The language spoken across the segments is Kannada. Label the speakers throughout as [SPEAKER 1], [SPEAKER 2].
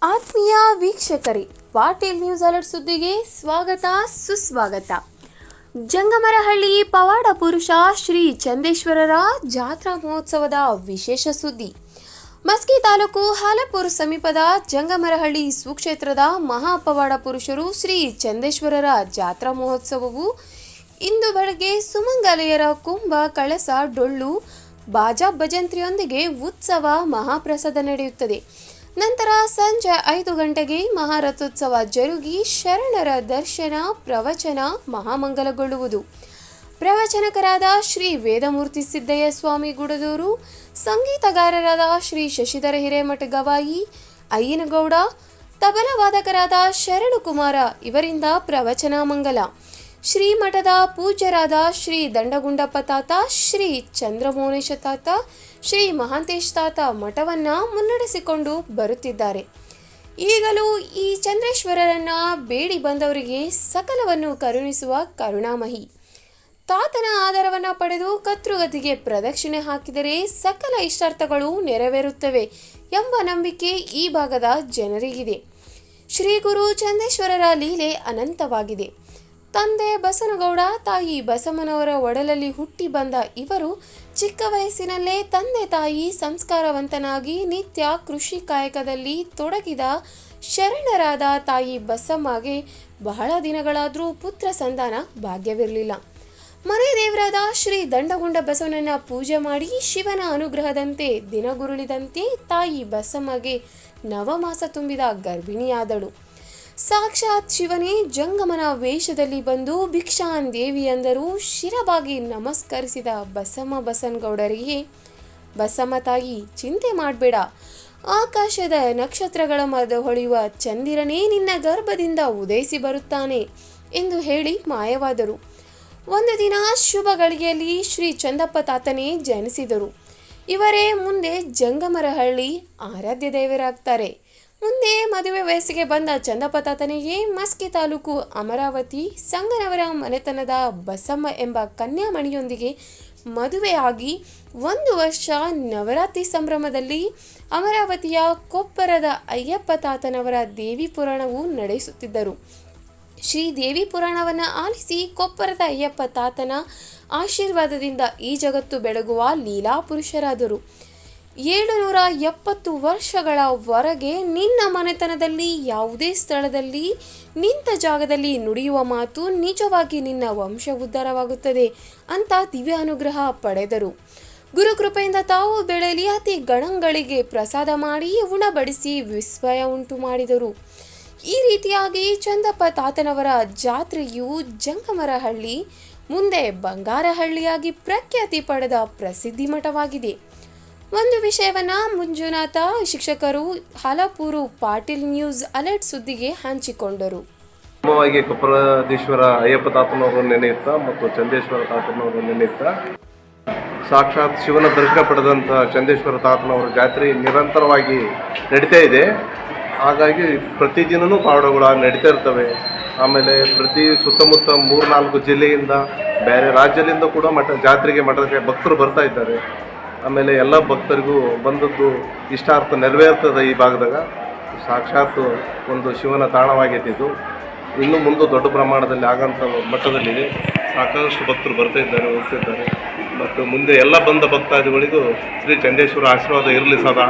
[SPEAKER 1] ಆತ್ಮೀಯ ವೀಕ್ಷಕರೇ, ಪಾಟೀಲ್ ನ್ಯೂಸ್ ಅಲರ್ಟ್ ಸುದ್ದಿಗೆ ಸ್ವಾಗತ ಸುಸ್ವಾಗತ. ಜಂಗಮರಹಳ್ಳಿ ಪವಾಡ ಪುರುಷ ಶ್ರೀ ಚಂದೇಶ್ವರರ ಜಾತ್ರಾ ಮಹೋತ್ಸವದ ವಿಶೇಷ ಸುದ್ದಿ. ಮಸ್ಕಿ ತಾಲೂಕು ಹಾಲಪುರ ಸಮೀಪದ ಜಂಗಮರಹಳ್ಳಿ ಸುಕ್ಷೇತ್ರದ ಮಹಾಪವಾಡ ಪುರುಷರು ಶ್ರೀ ಚಂದೇಶ್ವರರ ಜಾತ್ರಾ ಮಹೋತ್ಸವವು ಇಂದು ಬೆಳಗ್ಗೆ ಸುಮಂಗಲೆಯರ ಕುಂಭ, ಕಳಸ, ಡೊಳ್ಳು, ಬಾಜಾ ಭಜಂತ್ರಿಯೊಂದಿಗೆ ಉತ್ಸವ ಮಹಾಪ್ರಸಾದ ನಡೆಯುತ್ತದೆ. ನಂತರ ಸಂಜೆ 5 ಗಂಟೆಗೆ ಮಹಾರಥೋತ್ಸವ ಜರುಗಿ ಶರಣರ ದರ್ಶನ, ಪ್ರವಚನ ಮಹಾಮಂಗಲಗೊಳ್ಳುವುದು. ಪ್ರವಚನಕರಾದ ಶ್ರೀ ವೇದಮೂರ್ತಿ ಸಿದ್ದಯ್ಯ ಸ್ವಾಮಿ ಗುಡದೂರು, ಸಂಗೀತಗಾರರಾದ ಶ್ರೀ ಶಶಿಧರ ಹಿರೇಮಠ ಗವಾಯಿ, ಅಯ್ಯನಗೌಡ, ತಬಲವಾದಕರಾದ ಶರಣಕುಮಾರ ಇವರಿಂದ ಪ್ರವಚನ ಮಂಗಲ. ಶ್ರೀಮಠದ ಪೂಜ್ಯರಾದ ಶ್ರೀ ದಂಡಗುಂಡಪ್ಪ ತಾತ, ಶ್ರೀ ಚಂದ್ರಮೋನೇಶ ತಾತ, ಶ್ರೀ ಮಹಾಂತೇಶ್ ತಾತ ಮಠವನ್ನು ಮುನ್ನಡೆಸಿಕೊಂಡು ಬರುತ್ತಿದ್ದಾರೆ. ಈಗಲೂ ಈ ಚಂದ್ರೇಶ್ವರರನ್ನು ಬೇಡಿ ಬಂದವರಿಗೆ ಸಕಲವನ್ನು ಕರುಣಿಸುವ ಕರುಣಾಮಹಿ ತಾತನ ಆಧಾರವನ್ನು ಪಡೆದು ಕರ್ತೃಗತಿಗೆ ಪ್ರದಕ್ಷಿಣೆ ಹಾಕಿದರೆ ಸಕಲ ಇಷ್ಟಾರ್ಥಗಳು ನೆರವೇರುತ್ತವೆ ಎಂಬ ನಂಬಿಕೆ ಈ ಭಾಗದ ಜನರಿಗಿದೆ. ಶ್ರೀ ಗುರು ಚಂದೇಶ್ವರರ ಲೀಲೆ ಅನಂತವಾಗಿದೆ. ತಂದೆ ಬಸನಗೌಡ, ತಾಯಿ ಬಸಮ್ಮನವರ ಒಡಲಲ್ಲಿ ಹುಟ್ಟಿ ಬಂದ ಇವರು ಚಿಕ್ಕ ವಯಸ್ಸಿನಲ್ಲೇ ತಂದೆ ತಾಯಿ ಸಂಸ್ಕಾರವಂತನಾಗಿ ನಿತ್ಯ ಕೃಷಿ ಕಾಯಕದಲ್ಲಿ ತೊಡಗಿದ ಶರಣರಾದ ತಾಯಿ ಬಸಮ್ಮಗೆ ಬಹಳ ದಿನಗಳಾದರೂ ಪುತ್ರ ಸಂತಾನ ಭಾಗ್ಯವಿರಲಿಲ್ಲ. ಮನೆ ದೇವರಾದ ಶ್ರೀ ದಂಡಗುಂಡ ಬಸವನನ್ನ ಪೂಜೆ ಮಾಡಿ ಶಿವನ ಅನುಗ್ರಹದಂತೆ ದಿನಗುರುಳಿದಂತೆ ತಾಯಿ ಬಸಮ್ಮಗೆ ನವಮಾಸ ತುಂಬಿದ ಗರ್ಭಿಣಿಯಾದಳು. ಸಾಕ್ಷಾತ್ ಶಿವನೇ ಜಂಗಮನ ವೇಷದಲ್ಲಿ ಬಂದು ಭಿಕ್ಷಾನ್ ದೇವಿ ಅಂದರು. ಶಿರಬಾಗಿ ನಮಸ್ಕರಿಸಿದ ಬಸಮ್ಮ ಬಸನಗೌಡರಿಗೆ, ಬಸಮ್ಮ ತಾಯಿ ಚಿಂತೆ ಮಾಡಬೇಡ, ಆಕಾಶದ ನಕ್ಷತ್ರಗಳ ಮಧ್ಯೆ ಹೊಳೆಯುವ ಚಂದಿರನೇ ನಿನ್ನ ಗರ್ಭದಿಂದ ಉದಯಿಸಿ ಬರುತ್ತಾನೆ ಎಂದು ಹೇಳಿ ಮಾಯವಾದರು. ಒಂದು ದಿನ ಶುಭ ಗಳಿಗೆಯಲ್ಲಿ ಶ್ರೀ ಚಂದಪ್ಪ ತಾತನೇ ಜನಿಸಿದರು. ಇವರೇ ಮುಂದೆ ಜಂಗಮರಹಳ್ಳಿ ಆರಾಧ್ಯ ದೇವರಾಗ್ತಾರೆ. ಮುಂದೆ ಮದುವೆ ವಯಸ್ಸಿಗೆ ಬಂದ ಚಂದಪ್ಪ ತಾತನಿಗೆ ಮಸ್ಕಿ ತಾಲೂಕು ಅಮರಾವತಿ ಸಂಗನವರ ಮನೆತನದ ಬಸಮ್ಮ ಎಂಬ ಕನ್ಯಾಮಣಿಯೊಂದಿಗೆ ಮದುವೆಯಾಗಿ 1 ವರ್ಷ ನವರಾತ್ರಿ ಸಂಭ್ರಮದಲ್ಲಿ ಅಮರಾವತಿಯ ಕೊಪ್ಪರದ ಅಯ್ಯಪ್ಪ ತಾತನವರ ದೇವಿ ಪುರಾಣವು ನಡೆಸುತ್ತಿದ್ದರು. ಶ್ರೀ ದೇವಿ ಪುರಾಣವನ್ನು ಆಲಿಸಿ ಕೊಪ್ಪರದ ಅಯ್ಯಪ್ಪ ತಾತನ ಆಶೀರ್ವಾದದಿಂದ ಈ ಜಗತ್ತು ಬೆಳಗುವ ಲೀಲಾ ಪುರುಷರಾದರು. 770 ವರ್ಷಗಳವರೆಗೆ ನಿನ್ನ ಮನೆತನದಲ್ಲಿ ಯಾವುದೇ ಸ್ಥಳದಲ್ಲಿ ನಿಂತ ಜಾಗದಲ್ಲಿ ನುಡಿಯುವ ಮಾತು ನಿಜವಾಗಿ ನಿನ್ನ ವಂಶ ಉದ್ಧಾರವಾಗುತ್ತದೆ ಅಂತ ದಿವ್ಯ ಅನುಗ್ರಹ ಪಡೆದರು. ಗುರುಕೃಪೆಯಿಂದ ತಾವು ಬೆಳೆಯಲಿ ಅತಿ ಗಣಗಳಿಗೆ ಪ್ರಸಾದ ಮಾಡಿ ಉಣಬಡಿಸಿ ವಿಸ್ಮಯ ಉಂಟು ಮಾಡಿದರು. ಈ ರೀತಿಯಾಗಿ ಚಂದಪ್ಪ ತಾತನವರ ಜಾತ್ರೆಯು ಜಂಗಮರಹಳ್ಳಿ ಮುಂದೆ ಬಂಗಾರಹಳ್ಳಿಯಾಗಿ ಪ್ರಖ್ಯಾತಿ ಪಡೆದ ಪ್ರಸಿದ್ಧಿ ಮಠವಾಗಿದೆ. ಒಂದು ವಿಷಯವನ್ನ ಮಂಜುನಾಥ ಶಿಕ್ಷಕರು ಹಾಲಪುರ ಪಾಟೀಲ್ ನ್ಯೂಸ್ ಅಲರ್ಟ್ ಸುದ್ದಿಗೆ ಹಂಚಿಕೊಂಡರು.
[SPEAKER 2] ಕ್ರಮವಾಗಿ ಕೊಪ್ಪರಾಧೀಶ್ವರ ಅಯ್ಯಪ್ಪ ತಾತನವರು ನೆನೆಯುತ್ತಾ ಮತ್ತು ಚಂದೇಶ್ವರ ತಾತನವರು ನೆನೆಯುತ್ತಾ ಸಾಕ್ಷಾತ್ ಶಿವನ ದರ್ಶನ ಪಡೆದಂಥ ಚಂದೇಶ್ವರ ತಾತನವರ ಜಾತ್ರೆ ನಿರಂತರವಾಗಿ ನಡೀತಾ ಇದೆ. ಹಾಗಾಗಿ ಪ್ರತಿದಿನವೂ ಪಾವಡಗಳು ನಡೀತಾ ಇರ್ತವೆ. ಆಮೇಲೆ ಪ್ರತಿ ಸುತ್ತಮುತ್ತ 3-4 ಜಿಲ್ಲೆಯಿಂದ ಬೇರೆ ರಾಜ್ಯದಿಂದ ಕೂಡ ಜಾತ್ರೆಗೆ ಮಠಕ್ಕೆ ಭಕ್ತರು ಬರ್ತಾ ಇದ್ದಾರೆ. ಆಮೇಲೆ ಎಲ್ಲ ಭಕ್ತರಿಗೂ ಬಂದದ್ದು ಇಷ್ಟಾರ್ಥ ನೆರವೇರ್ತದೆ. ಈ ಭಾಗದಾಗ ಸಾಕ್ಷಾತ್ ಒಂದು ಶಿವನ ತಾಣವಾಗೈತಿದ್ದು ಇನ್ನೂ ಮುಂದೆ ದೊಡ್ಡ ಪ್ರಮಾಣದಲ್ಲಿ ಆಗೋಂಥ ಮಟ್ಟದಲ್ಲಿದೆ. ಸಾಕಷ್ಟು ಭಕ್ತರು ಬರ್ತಾ ಇದ್ದಾರೆ, ಹೋಗ್ತಿದ್ದಾರೆ. ಮತ್ತು ಮುಂದೆ ಎಲ್ಲ ಬಂದ ಭಕ್ತಾದಿಗಳಿಗೂ ಶ್ರೀ ಚಂದೇಶ್ವರ ಆಶೀರ್ವಾದ ಇರಲಿ, ಸದಾ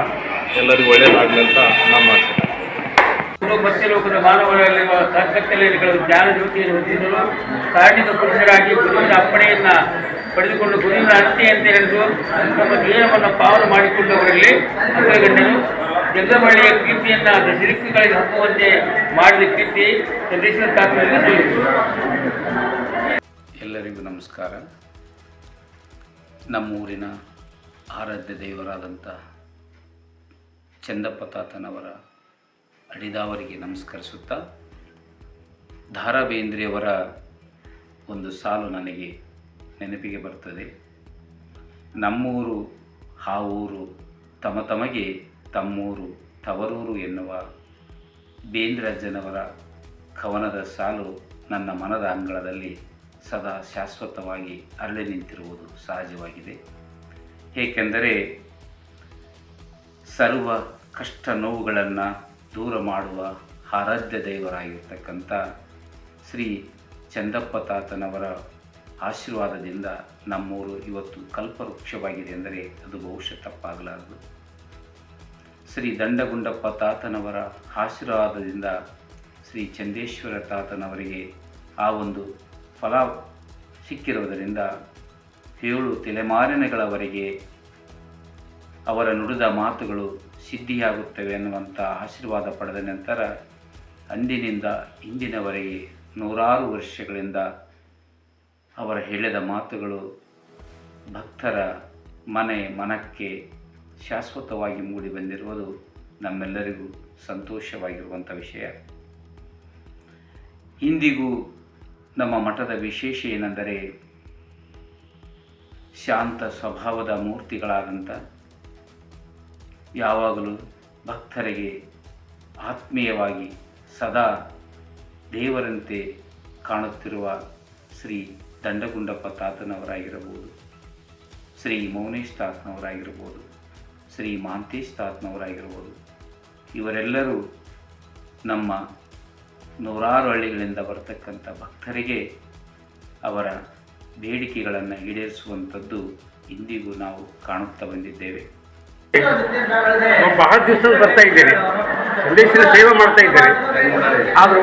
[SPEAKER 2] ಎಲ್ಲರಿಗೂ ಒಳ್ಳೆಯದಾಗಲಿ ಅಂತ ನಮ್ಮ ಆಸೆ.
[SPEAKER 3] ಭಕ್ತಿಲೋಕದ ಮಾನವರಲ್ಲಿ ಕತ್ತಲೆಯಲ್ಲಿ ಜ್ಞಾನ ಜ್ಯೋತಿಯನ್ನು ಹೊಂದಿದರು. ಕಾರಣಿಕ ಪುರುಷರಾಗಿ ಗುರುವಿನ ಅಪ್ಪಣೆಯನ್ನು ಪಡೆದುಕೊಂಡು ಗುರುವಿನ ಅಂತ್ಯ ಅಂತ ಹೇಳಿದು ತಮ್ಮ ಜೀವನವನ್ನು ಪಾವನ ಮಾಡಿಕೊಂಡವರಲ್ಲಿ ಅಗ್ರಗಣ್ಯರು. ಜಂಗಮರಹಳ್ಳಿಯ ಕೀರ್ತಿಯನ್ನು ಸಿರಿಕುಗಳಿಗೆ ಹಬ್ಬುವಂತೆ ಮಾಡಿದ ಕೀರ್ತಿ ಚಂದೇಶ್ವರ ತಾತನಿಗೆ ಸಲ್ಲಿಸಿದರು.
[SPEAKER 4] ಎಲ್ಲರಿಗೂ ನಮಸ್ಕಾರ. ನಮ್ಮೂರಿನ ಆರಾಧ್ಯ ದೇವರಾದಂಥ ಚಂದಪ್ಪ ತಾತನವರ ಅಡಿದಾವರಿಗೆ ನಮಸ್ಕರಿಸುತ್ತಾ, ದಾರಾ ಬೇಂದ್ರೆಯವರ ಒಂದು ಸಾಲು ನನಗೆ ನೆನಪಿಗೆ ಬರ್ತದೆ. ನಮ್ಮೂರು ಆ ಊರು ತಮಗೆ ತಮ್ಮೂರು ತವರೂರು ಎನ್ನುವ ಬೇಂದ್ರಜ್ಜನವರ ಕವನದ ಸಾಲು ನನ್ನ ಮನದ ಅಂಗಳದಲ್ಲಿ ಸದಾ ಶಾಶ್ವತವಾಗಿ ಅರಳಿ ನಿಂತಿರುವುದು ಸಹಜವಾಗಿದೆ. ಏಕೆಂದರೆ ಸರ್ವ ಕಷ್ಟ ನೋವುಗಳನ್ನು ದೂರ ಮಾಡುವ ಆರಾಧ್ಯ ದೇವರಾಗಿರ್ತಕ್ಕಂಥ ಶ್ರೀ ಚಂದಪ್ಪ ತಾತನವರ ಆಶೀರ್ವಾದದಿಂದ ನಮ್ಮೂರು ಇವತ್ತು ಕಲ್ಪವೃಕ್ಷವಾಗಿದೆ ಎಂದರೆ ಅದು ಬಹುಶಃ ತಪ್ಪಾಗಲಾರದು. ಶ್ರೀ ದಂಡಗುಂಡಪ್ಪ ತಾತನವರ ಆಶೀರ್ವಾದದಿಂದ ಶ್ರೀ ಚಂದೇಶ್ವರ ತಾತನವರಿಗೆ ಆ ಒಂದು ಫಲ ಸಿಕ್ಕಿರುವುದರಿಂದ 7 ತಲೆಮಾರಿನಗಳವರೆಗೆ ಅವರ ನುಡಿದ ಮಾತುಗಳು ಸಿದ್ಧಿಯಾಗುತ್ತವೆ ಅನ್ನುವಂಥ ಆಶೀರ್ವಾದ ಪಡೆದ ನಂತರ ಅಂದಿನಿಂದ ಇಂದಿನವರೆಗೆ 100 ವರ್ಷಗಳಿಂದ ಅವರ ಹೇಳಿದ ಮಾತುಗಳು ಭಕ್ತರ ಮನಕ್ಕೆ ಶಾಶ್ವತವಾಗಿ ಮೂಡಿ ಬಂದಿರುವುದು ನಮ್ಮೆಲ್ಲರಿಗೂ ಸಂತೋಷವಾಗಿರುವಂಥ ವಿಷಯ. ಇಂದಿಗೂ ನಮ್ಮ ಮಠದ ವಿಶೇಷ ಏನೆಂದರೆ ಶಾಂತ ಸ್ವಭಾವದ ಮೂರ್ತಿಗಳಾದಂಥ ಯಾವಾಗಲೂ ಭಕ್ತರಿಗೆ ಆತ್ಮೀಯವಾಗಿ ಸದಾ ದೇವರಂತೆ ಕಾಣುತ್ತಿರುವ ಶ್ರೀ ದಂಡಗುಂಡಪ್ಪ ತಾತನವರಾಗಿರಬಹುದು, ಶ್ರೀ ಮೌನೇಶ್ ತಾತನವರಾಗಿರ್ಬೋದು, ಶ್ರೀ ಮಾಂತೇಶ್ ತಾತನವರಾಗಿರ್ಬೋದು, ಇವರೆಲ್ಲರೂ ನಮ್ಮ 100 ಹಳ್ಳಿಗಳಿಂದ ಬರ್ತಕ್ಕಂಥ ಭಕ್ತರಿಗೆ ಅವರ ಬೇಡಿಕೆಗಳನ್ನು ಈಡೇರಿಸುವಂಥದ್ದು ಇಂದಿಗೂ ನಾವು ಕಾಣುತ್ತಾ ಬಂದಿದ್ದೇವೆ.
[SPEAKER 5] ಬಹಳ ದಿವಸ ಬರ್ತಾ ಇದ್ದೇನೆ, ಚಂದೇಶ್ವರ ಸೇವೆ ಮಾಡ್ತಾ ಇದ್ದೇನೆ. ಆದರೂ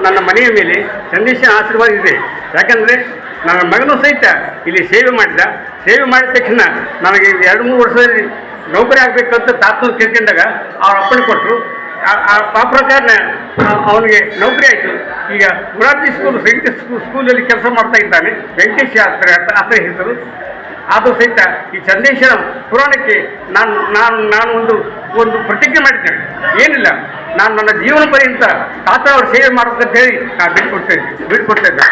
[SPEAKER 5] ನನ್ನ ಮನೆಯ ಮೇಲೆ ಚಂದೇಶ್ವರ ಆಶೀರ್ವಾದ ಇದೆ. ಯಾಕಂದರೆ ನನ್ನ ಮಗನೂ ಸಹಿತ ಇಲ್ಲಿ ಸೇವೆ ಮಾಡಿದ ತಕ್ಷಣ ನನಗೆ 2-3 ವರ್ಷದಲ್ಲಿ ನೌಕರಿ ಆಗಬೇಕಂತ ತಾತನ ಕೇಳ್ಕೊಂಡಾಗ ಅವ್ರ ಅಪ್ಪಣೆ ಕೊಟ್ಟರು. ಆ ಪ್ರಕಾರ ಅವನಿಗೆ ನೌಕರಿ ಆಯಿತು. ಈಗ ಗುರಾತಿ ಸಂಗೀತ ಸ್ಕೂಲಲ್ಲಿ ಕೆಲಸ ಮಾಡ್ತಾ ಇದ್ದಾನೆ. ವೆಂಕಟೇಶ್ ಶಾಸ್ತ್ರಿ ಅಂತ ಹೆಸರು. ಆದರೂ ಸಹಿತ ಈ ಚಂದೇಶ್ವರ ಪುರಾಣಕ್ಕೆ ನಾನು ಒಂದು ಪ್ರತಿಜ್ಞೆ ಮಾಡಿದ್ದೇನೆ. ಏನಿಲ್ಲ, ನಾನು ನನ್ನ ಜೀವನ ಪರ್ಯಂತ ತಾತ ಅವ್ರ ಸೇವೆ ಮಾಡಬೇಕಂತ ಹೇಳಿ ನಾನು ಬಿಟ್ಕೊಡ್ತಾ ಇದ್ದೆ.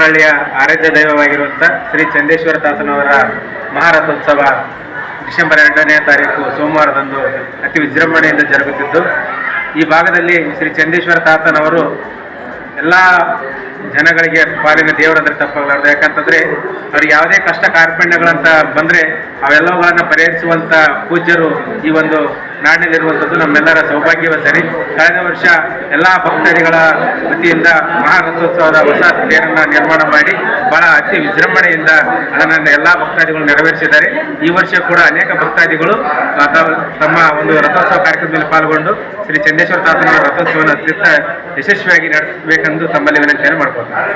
[SPEAKER 6] ಹಳ್ಳಿಯ ಆರಾಧ್ಯ ದೈವವಾಗಿರುವಂಥ ಶ್ರೀ ಚಂದೇಶ್ವರ ತಾತನವರ ಮಹಾರಥೋತ್ಸವ ಡಿಸೆಂಬರ್ 2ನೇ ತಾರೀಕು ಸೋಮವಾರದಂದು ಅತಿ ವಿಜೃಂಭಣೆಯಿಂದ ಜರುಗುತ್ತಿದ್ದು, ಈ ಭಾಗದಲ್ಲಿ ಶ್ರೀ ಚಂದೇಶ್ವರ ತಾತನವರು ಎಲ್ಲ ಜನಗಳಿಗೆ ಪಾಲಿನ ದೇವರಂದ್ರೆ ತಪ್ಪಾಗಲಾರ್ದು. ಯಾಕಂತಂದರೆ ಅವ್ರಿಗೆ ಯಾವುದೇ ಕಷ್ಟ ಕಾರ್ಪಣ್ಯಗಳಂತ ಬಂದರೆ ಅವೆಲ್ಲವುಗಳನ್ನು ಪರಿಹರಿಸುವಂಥ ಪೂಜ್ಯರು ಈ ಒಂದು ನಾಡಿನಲ್ಲಿರುವಂಥದ್ದು ನಮ್ಮೆಲ್ಲರ ಸೌಭಾಗ್ಯವೇ ಸರಿ. ಕಳೆದ ವರ್ಷ ಎಲ್ಲ ಭಕ್ತಾದಿಗಳ ವತಿಯಿಂದ ಮಹಾರಥೋತ್ಸವದ ಹೊಸ ತೇರನ್ನು ನಿರ್ಮಾಣ ಮಾಡಿ ಬಹಳ ಅತಿ ವಿಜೃಂಭಣೆಯಿಂದ ಅದನ್ನು ಎಲ್ಲ ಭಕ್ತಾದಿಗಳು ನೆರವೇರಿಸಿದ್ದಾರೆ. ಈ ವರ್ಷ ಕೂಡ ಅನೇಕ ಭಕ್ತಾದಿಗಳು ತಮ್ಮ ಒಂದು ರಥೋತ್ಸವ ಕಾರ್ಯಕ್ರಮದಲ್ಲಿ ಪಾಲ್ಗೊಂಡು ಶ್ರೀ ಚಂದೇಶ್ವರ ತಾತನವರ ರಥೋತ್ಸವವನ್ನು ಅತ್ಯಂತ ಯಶಸ್ವಿಯಾಗಿ ನಡೆಸಬೇಕೆಂದು ತಮ್ಮಲ್ಲಿ ವಿನಂತಿಯನ್ನು ಮಾಡ್ಕೊಳ್ತಾರೆ.